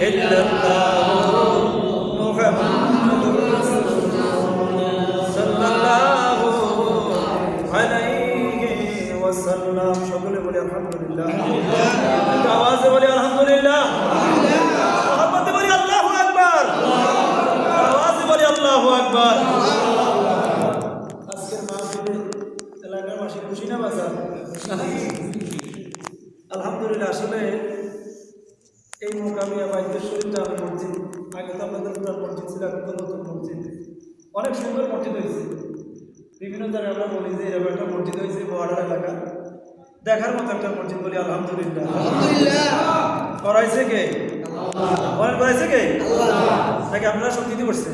ইল্লাল্লাহু মুহাম্মাদুর রাসূলুল্লাহ সাল্লাল্লাহু আলাইহি ওয়াসাল্লাম। সকলে বলি আলহামদুলিল্লাহ, আওয়াজে বলি আলহামদুলিল্লাহ, মহব্বতে বলি আল্লাহু আকবার, আওয়াজে বলি আল্লাহু আকবার। আজকের মাহফিলে এলাকার মাসি খুশি না বাজার? আলহামদুলিল্লাহ। আসলে এই মোকামিয়া বাইদ্যশরীরটা আমি মসজিদ, আগে তো আপনাদের পুরান মসজিদ ছিল, এখন তো নতুন মসজিদ, অনেক সুন্দর মসজিদ হয়েছে। বিভিন্ন জায়গায় আমরা বলি যে এরকম একটা মসজিদ হয়েছে বর্ডার এলাকা, দেখার মতো একটা মসজিদ, বলি আলহামদুলিল্লাহ। করাইছে কে? করাইছে কে? নাকি আপনারা শক্তি করছে?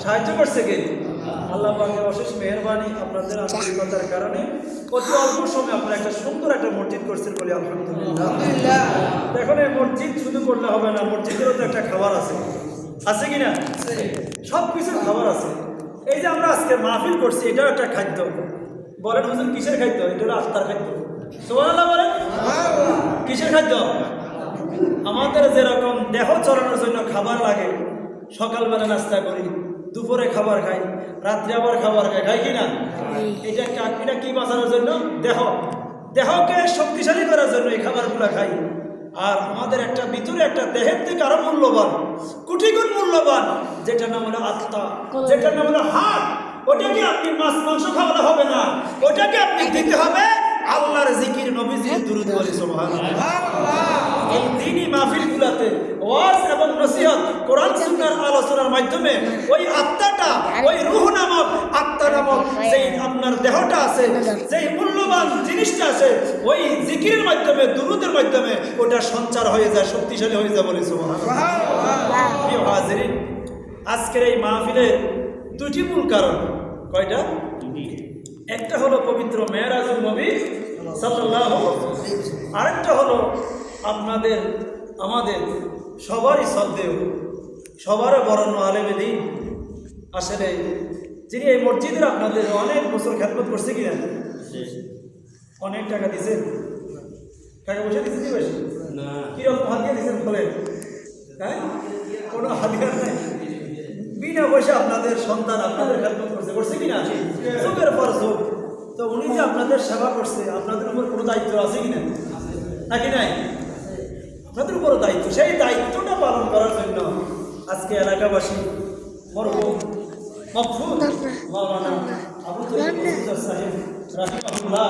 সাহায্য করছে কে? আল্লাহ পাকের অশেষ মেহেরবানি, আপনাদের আন্তরিকতার কারণে অতি অল্প সময় আপনারা একটা সুন্দর একটা মসজিদ করছেন, বলি আলহামদুলিল্লাহ। দেখুন, এই মসজিদ শুধু করলে হবে না, মসজিদেরও তো একটা খাবার আছে, আছে কিনা? সব কিছুর খাবার আছে। এই যে আমরা আজকে মাহফিল করছি, এটাও একটা খাদ্য। বলেন হুজুর কিসের খাদ্য? এটা হলো আত্মার খাদ্য। সুবহানাল্লাহ বলেন। কিসের খাদ্য? আমাদের যেরকম দেহ চলানোর জন্য খাবার লাগে, সকালবেলা নাস্তা করি, দুপুরে খাবার খাই, রাত্রে আবার খাবার খাই, খাই কিনা? এটা কি বাঁচানোর জন্য? দেহকে শক্তিশালী করার জন্য এই খাবারগুলো খাই। আর আমাদের একটা ভিতরে একটা দেহের থেকে আরো মূল্যবান, কোটি গুণ মূল্যবান, যেটার নাম হলো আত্মা, যেটার নাম হলো হাত। ওটাকে আপনি মাছ মাংস খাওয়ানো হবে না, ওটাকে আপনি দিতে হবে আল্লাহর জিকির, নবীজির দুরূদ বলি সুবহানাল্লাহ। এই দিনই মাহফিলগুলোতে ওয়াজ এবং নসিহত, কোরআন সুন্নাহর আলোচনার মাধ্যমে ওই আত্মাটা, ওই রূহ নামক আত্মা নামক যেই আপনার দেহটা আছে, যেই মূল্যবান জিনিসটা আছে, ওই জিকিরের মাধ্যমে, দুরূদের মাধ্যমে ওটা সঞ্চার হয়ে যায়, শক্তিশালী হয়ে যায়, বলি সুবহানাল্লাহ। প্রিয় হাজিরিন, আজকের এই মাহফিলের দুটি মূল কারণ। কয়টা? একটা হলো পবিত্র মেরাজুন নবী সাল্লাল্লাহু, আরেকটা হলো আমাদের সবারই শ্রদ্ধেয়, সবার বরণ্য আলেমে দ্বীন, আসলে যিনি এই মসজিদের আপনাদের অনেক বছর খেদমত করছে কিনা? অনেক টাকা দিয়েছেন? টাকা পয়সা দিয়েছেন? বেশি না, কিরকম হাতিয়ে দিয়েছেন বলেন? হ্যাঁ, কোনো হাতিয়ার নাই, বিনা পয়সা আপনাদের সন্তান আপনাদের খেদমত করছে কিনা? চোখের পর চোখ। তো উনি যে আপনাদের সেবা করছে, আপনাদের উপর কোনো দায়িত্ব আছে কিনা? নাকি নাই? আপনাদের উপরও দায়িত্ব। সেই দায়িত্বটা পালন করার জন্য আজকে এলাকাবাসী মরহুম মকফুর মাওলানা আবু তৈয়ব সাহেব রাহিমাহুল্লাহ